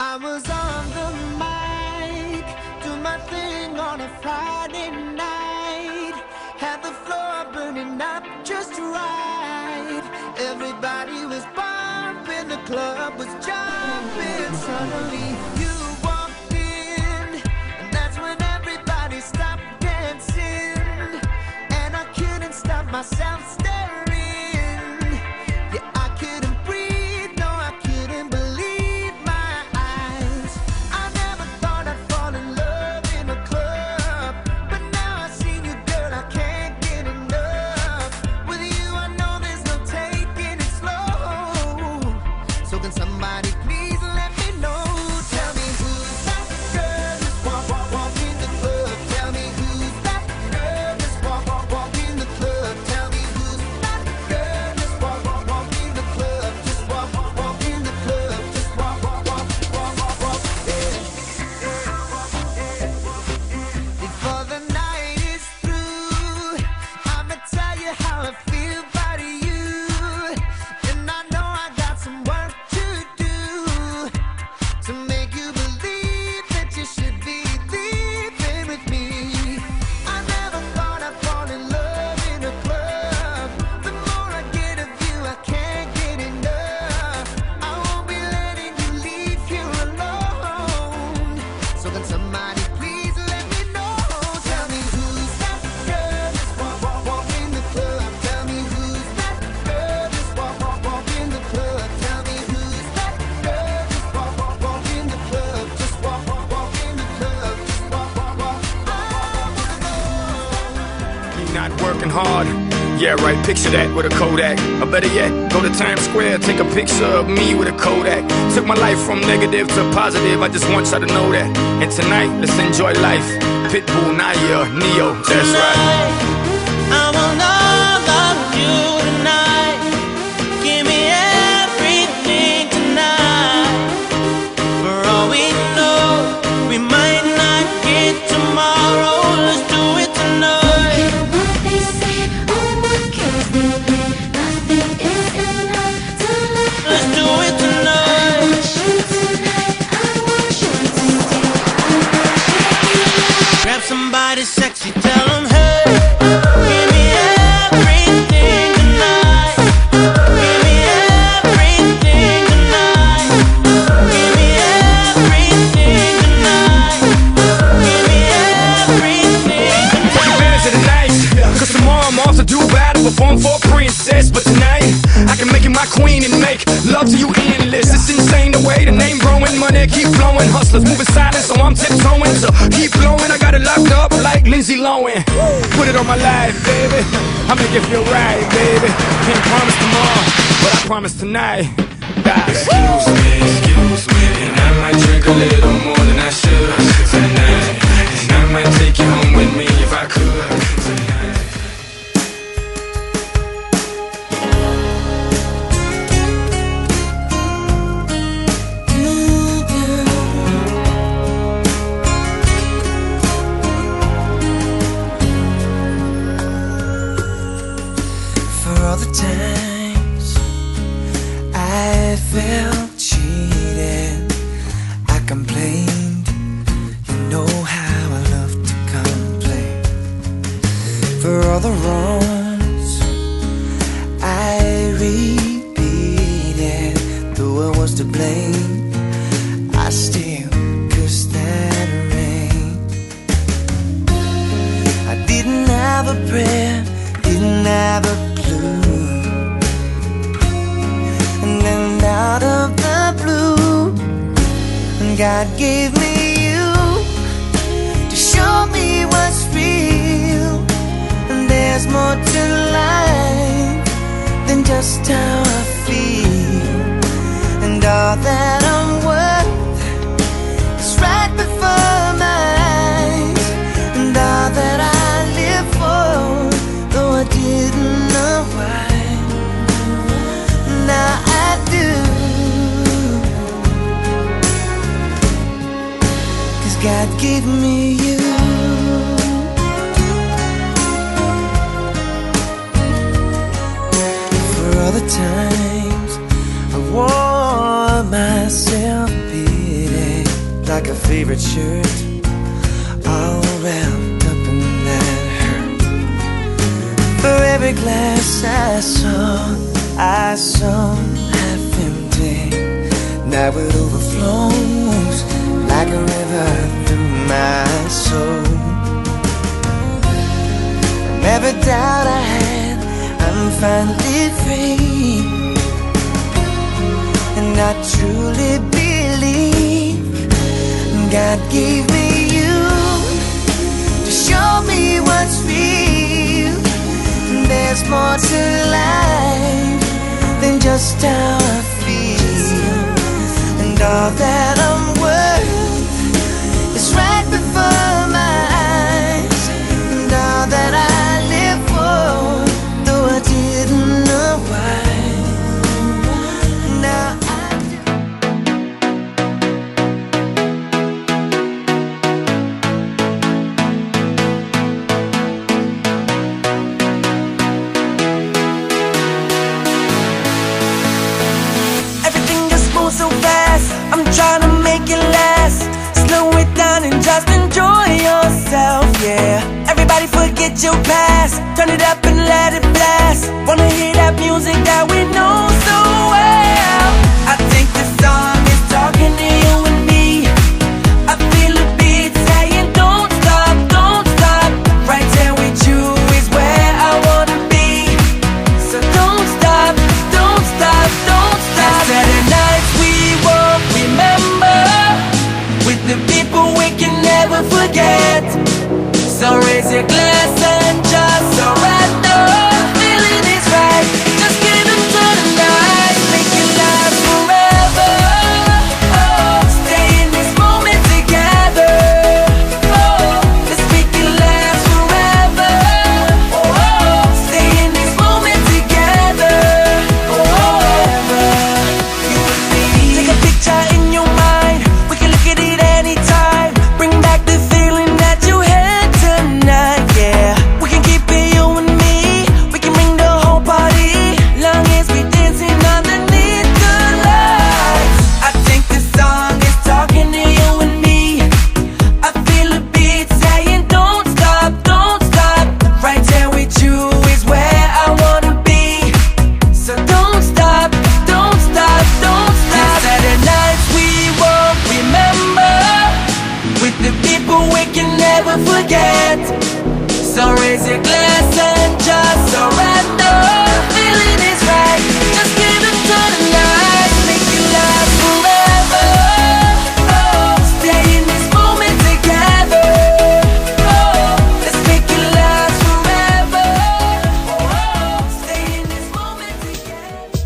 I was on the mic, do my thing on a Friday night. Had the floor burning up just right. Everybody was bumping, the club was jumping. Suddenly you walked in, and that's when everybody stopped dancing. And I couldn't stop myself staring. Yeah, I couldn't breathe, no, I couldn't believe my eyes. I never thought I'd fall in love in a club, but now I see you, girl, I can't get enough. With you, I know there's no taking it slow. So can somebody please let me know? Tell me who's that girl just walk in the club. Tell me who's that girl just walk in the club. Tell me who's that girl just walk in the club. Just walk in the club. Just walk, yeah. Before the night is through, I'ma tell you how I feel about you. And I know I got some work to do to make you believe that you should be leaving with me. I never thought I'd fall in love in a club. The more I get of you, I can't get enough. I won't be letting you leave here alone. So can somebody please let me know? Tell me who's that girl just walk in the club. Tell me who's that girl just walk in the club. Tell me who's that girl just walk in the club. Just walk in the club. Just walk. You not working hard? Yeah, right, picture that with a Kodak. Or better yet, go to Times Square, take a picture of me with a Kodak. Took my life from negative to positive, I just want y'all to know that. And tonight, let's enjoy life. Pitbull, Naya, Neo, that's right. I want all of you tonight. Give me everything tonight. For all we know, we might not get tomorrow. Let's do it tonight. What they say, oh, what cares they play? Nothing is enough to love. Let's do it I tonight. want you tonight. I want you today. I want you. Grab somebody sexy, tell them hey. Give me everything tonight. Give me everything tonight. Give me everything tonight. Give me everything Take tonight. advantage of the night, cause tomorrow I'm off to do battle, perform for a princess. But tonight, I can make you my queen and make love to you endless. It's insane the way the name growing, money keep flowing. Hustlers moving silent, so I'm tiptoeing. So keep blowing, I got it locked up like Lindsay Lohan. Put it on my life, baby, I make it feel right, baby. Can't promise tomorrow, but I promise tonight. Excuse me, and I might drink a little more than I should tonight. And I might take you home with me if I could tonight. For all the times I felt cheated, I complained. You know how I love to complain. For all the wrongs I repeated, though I was to blame, I still cursed that rain. I didn't have a prayer, didn't have a clue. And then out of the blue, God gave me you to show me what's real. And there's more to life than just how I feel. And all that I'm worth is right before my eyes. And all that I live for, though I didn't know why, now I do. 'Cause God gave me you. For all the times I wore myself pity, like a favorite shirt, all wrapped up in that hurt. For every glass I saw half empty. Now it overflows like a river through my soul. From every doubt I had, I'm finally free, and I truly believe God gave me you to show me what's real. There's more to life than just how I feel, and all that I'm worth is right before my eyes, and all that I live for, though I didn't know why. Now I do. Everything just moves so fast, I'm trying to make it last. Slow it down and just enjoy yourself, yeah. Everybody forget your past, turn it up and let it blast. Wanna hear that music that we know so well. I think this song is talking to you and me. I feel a beat saying don't stop, don't stop. Right there with you is where I wanna be. So don't stop, don't stop, don't stop. Saturday nights we won't remember, with the people we can never forget. So raise your glass and just surrender. Feeling is right, just give it to the night. Make it last forever. Oh, stay in this moment together. Oh, let's make it last forever. Oh, stay in this moment together. Forever, you and me. Take a picture in your mind, we can look at it anytime. Bring back the feeling that you had tonight, yeah. We can keep it you and me, we can bring the whole party, long as we dancing underneath the lights. I think this song is talking to you and me. I feel a beat saying don't stop, don't stop. Right there with you is where I wanna be. So don't stop, don't stop, don't stop. Saturday nights we won't remember, with the people we can never forget. So raise your glass and just surrender. Feeling is right, just give it to the night. Make it last forever. Oh, stay in this moment together. Oh, let's make it last forever. Oh, stay in this moment together.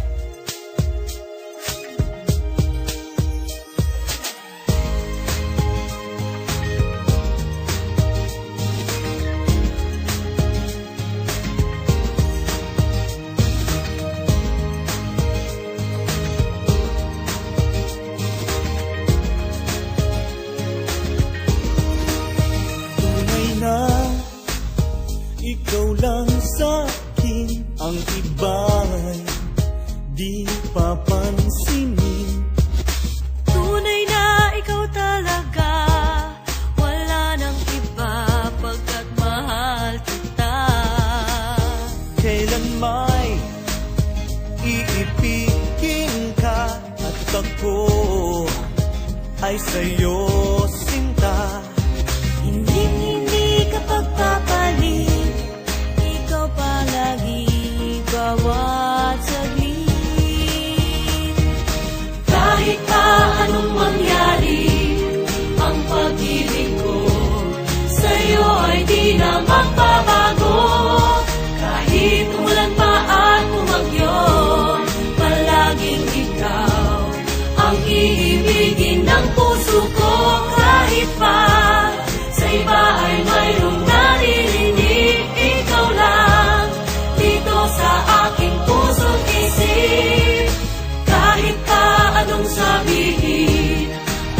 Tunay na ikaw lang sa'kin, ang iba'y di papansinin. Tunay na ikaw talaga, wala nang iba pagkat mahal kita. Kailan may iibigin ka at ako ay sa'yo sinta. Hindi ka pagpapalit, ikaw palagi bawat saglit. Kahit pa anong mangyari, ang pag-ibig ko sa'yo ay di na magbabago. Kahit umulan pa at bumagyo, palaging ikaw ang iibigin ng puso ko. Kahit pa sa iba ay mayroong naririnig, ikaw lang dito sa aking puso't isip. Kahit pa anong sabihin,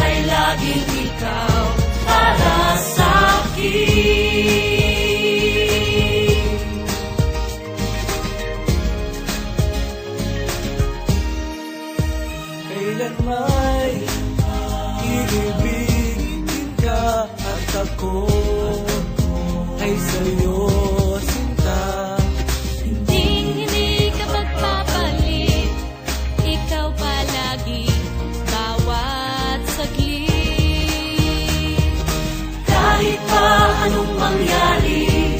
ay laging ikaw para sa'kin. Kailan may iibigin ako ay sa'yo, sinta. Hindi ka magpapalit, ikaw palagi, bawat saglit. Kahit pa anong mangyari,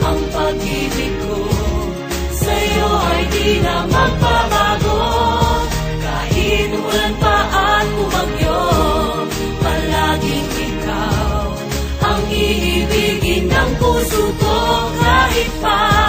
ang pag-ibig ko sa'yo ay di na magbabago. Kahit umulan pa at bumagyo, palaging ikaw ang iibigin ng puso ko. Kahit pa